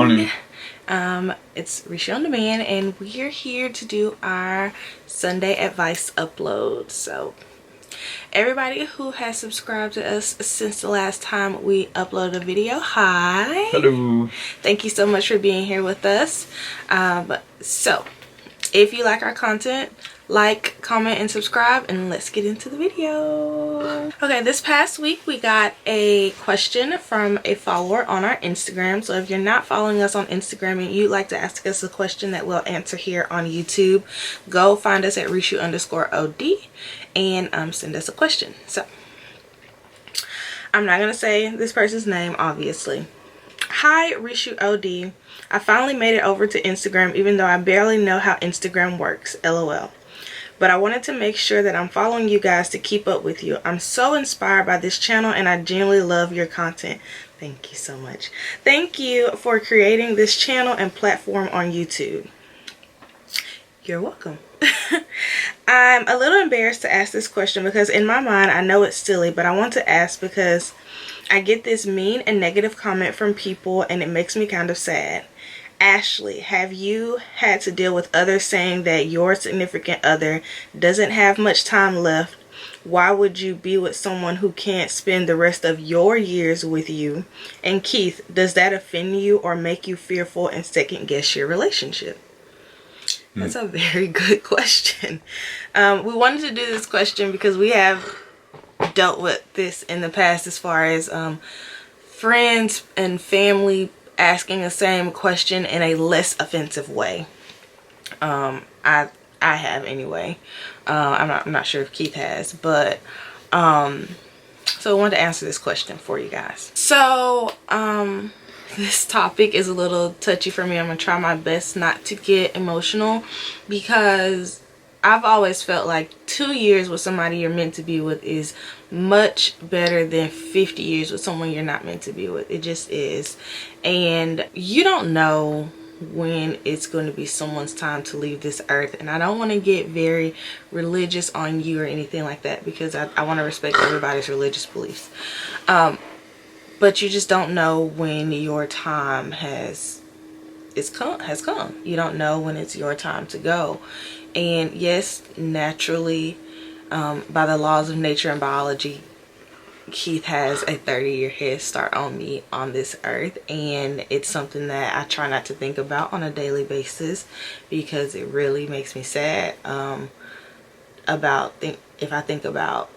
morning. It's Richoux on Demand, and we're here to do our Sunday advice upload. So everybody who has subscribed to us since the last time we uploaded a video, hi. Hello. Thank you so much for being here with us. So if you like our content, like, comment, and subscribe, and let's get into the video. Okay, this past week we got a question from a follower on our Instagram. So if you're not following us on Instagram and you'd like to ask us a question that we'll answer here on YouTube, go find us at Richoux_OD and send us a question. So I'm not gonna say this person's name, obviously. Hi, Richoux OD. I finally made it over to Instagram, even though I barely know how Instagram works. LOL. But I wanted to make sure that I'm following you guys to keep up with you. I'm so inspired by this channel and I genuinely love your content. Thank you so much. Thank you for creating this channel and platform on YouTube. You're welcome. I'm a little embarrassed to ask this question because in my mind I know it's silly, but I want to ask because I get this mean and negative comment from people and it makes me kind of sad. Ashley, have you had to deal with others saying that your significant other doesn't have much time left? Why would you be with someone who can't spend the rest of your years with you? And Keith, does that offend you or make you fearful and second guess your relationship? That's a very good question. We wanted to do this question because we have dealt with this in the past as far as friends and family asking the same question in a less offensive way. I have anyway. I'm not sure if Keith has, but so I wanted to answer this question for you guys. So this topic is a little touchy for me. I'm gonna try my best not to get emotional because I've always felt like 2 years with somebody you're meant to be with is much better than 50 years with someone you're not meant to be with. It just is. And you don't know when it's going to be someone's time to leave this earth. And I don't want to get very religious on you or anything like that because I want to respect everybody's religious beliefs. But you just don't know when your time has come. You don't know when it's your time to go. And yes, naturally, by the laws of nature and biology, Keith has a 30-year head start on me on this earth, and it's something that I try not to think about on a daily basis because it really makes me sad if I think about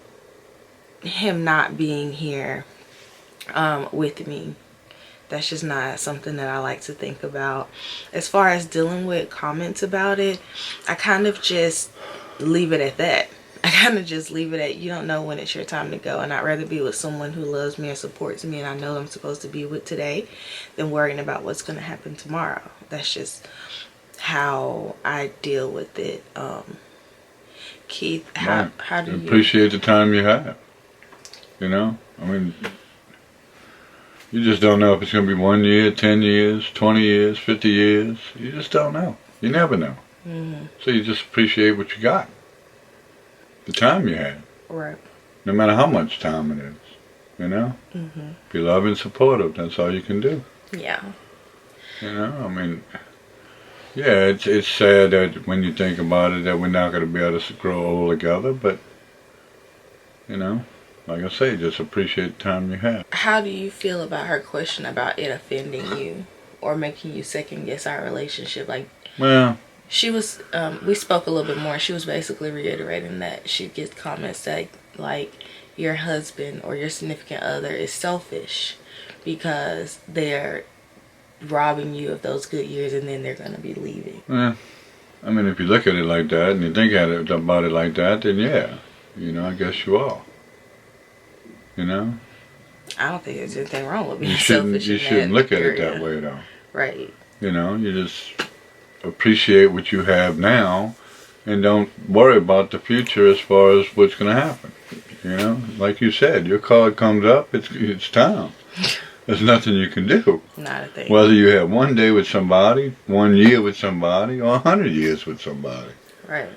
him not being here with me. That's just not something that I like to think about. As far as dealing with comments about it, I kind of just leave it at that. I kind of just leave it at, you don't know when it's your time to go. And I'd rather be with someone who loves me and supports me and I know I'm supposed to be with today than worrying about what's going to happen tomorrow. That's just how I deal with it. Keith, how do you... Appreciate the time you have. You know? I mean... You just don't know if it's going to be 1 year, 10 years, 20 years, 50 years. You just don't know. You never know. So you just appreciate what you got. The time you had. Right. No matter how much time it is. You know? Be loving and supportive. That's all you can do. Yeah. You know? I mean, yeah, it's sad that when you think about it that we're not going to be able to grow old together. But, you know? Like I say, just appreciate the time you have. How do you feel about her question about it offending you or making you second guess our relationship? Like, well, she was, we spoke a little bit more. She was basically reiterating that she gets comments like your husband or your significant other is selfish because they're robbing you of those good years and then they're going to be leaving. Yeah. I mean, if you look at it like that and you think about it like that, then yeah, you know, I guess you are. You know? I don't think there's anything wrong with being selfish. You shouldn't look at it that way, though. Right. You know, you just appreciate what you have now and don't worry about the future as far as what's going to happen. You know? Like you said, your card comes up, it's time. There's nothing you can do. Not a thing. Whether you have 1 day with somebody, 1 year with somebody, or 100 years with somebody. Right.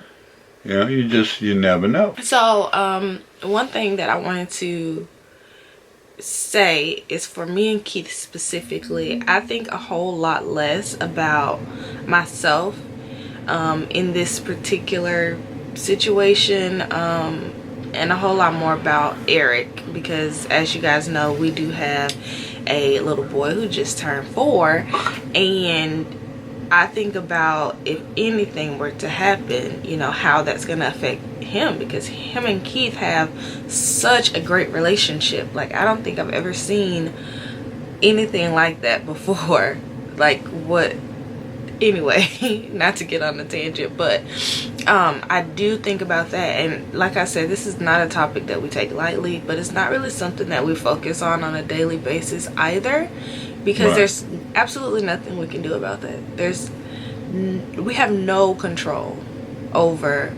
You know, you never know. So, one thing that I wanted to say is, for me and Keith specifically, I think a whole lot less about myself in this particular situation, and a whole lot more about Eric, because as you guys know, we do have a little boy who just turned 4, and I think about if anything were to happen, you know, how that's going to affect him, because him and Keith have such a great relationship. Like, I don't think I've ever seen anything like that before. Like, what, anyway, not to get on a tangent, but I do think about that. And like I said, this is not a topic that we take lightly, but it's not really something that we focus on a daily basis either, because Right. there's absolutely nothing we can do about that. We have no control over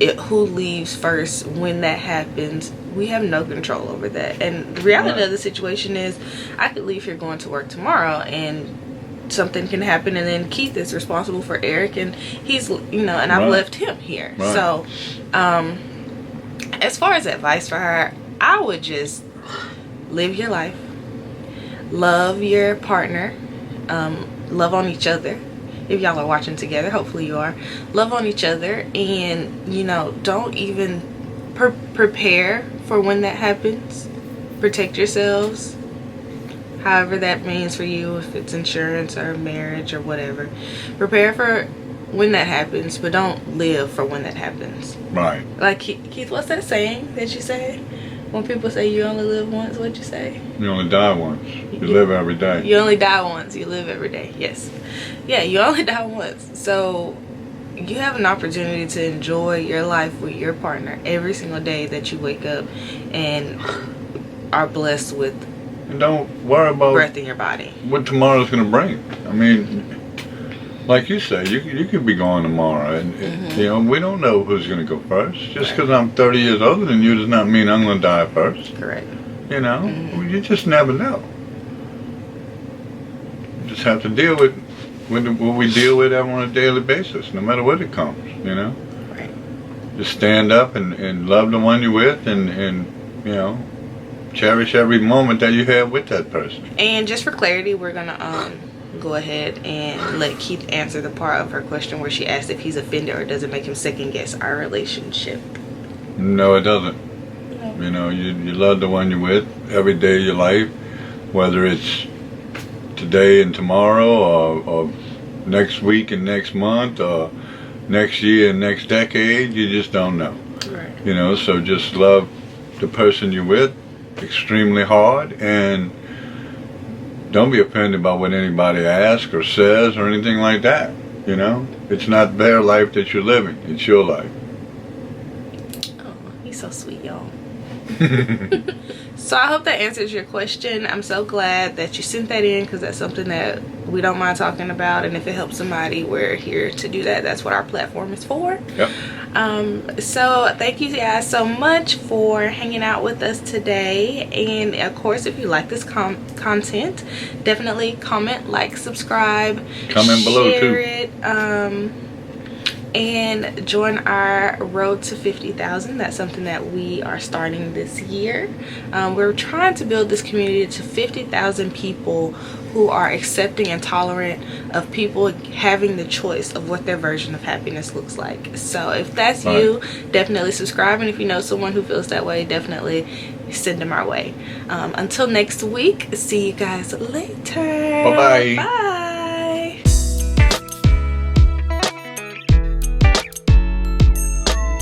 who leaves first, when that happens. We have no control over that. And the reality of the situation is, I could leave here going to work tomorrow and something can happen, and then Keith is responsible for Eric, and he's, you know, and I've left him here. So as far as advice for her, I would just live your life, love your partner, love on each other. If y'all are watching together, hopefully you are. Love on each other, and, you know, don't even prepare for when that happens. Protect yourselves, however that means for you, if it's insurance or marriage or whatever. Prepare for when that happens, but don't live for when that happens. Right. Like, Keith, what's that saying that you say? When people say you only live once, what'd you say? You only die once. You live every day. You only die once. You live every day. Yes. Yeah, you only die once. So you have an opportunity to enjoy your life with your partner every single day that you wake up and are blessed with, And don't worry about breath in your body. what tomorrow's going to bring. I mean, like you say, you could be gone tomorrow, and you know, we don't know who's going to go first. Just because I'm 30 years older than you does not mean I'm going to die first. Correct. You know, you just never know. You just have to deal with what we deal with on a daily basis, no matter what it comes. You know, Right. just stand up and love the one you're with, and you know, cherish every moment that you have with that person. And just for clarity, we're gonna go ahead and let Keith answer the part of her question where she asked if he's offended or does it make him second guess our relationship. No, it doesn't. You know, you love the one you're with every day of your life, whether it's today and tomorrow, or next week and next month, or next year and next decade. You just don't know. Right. You know, so just love the person you're with extremely hard, and don't be offended by what anybody asks or says or anything like that. You know, it's not their life that you're living, it's your life. Oh, he's so sweet, y'all. So I hope that answers your question. I'm so glad that you sent that in, because that's something that we don't mind talking about, and if it helps somebody, we're here to do that. That's what our platform is for. Yep. So thank you guys so much for hanging out with us today, and of course, if you like this content, definitely comment, like, subscribe, Comment below too. share it, and join our road to 50,000. That's something that we are starting this year. We're trying to build this community to 50,000 people who are accepting and tolerant of people having the choice of what their version of happiness looks like. So if that's you, definitely subscribe, and if you know someone who feels that way, definitely send them our way. Until next week, see you guys later. Bye-bye. Bye.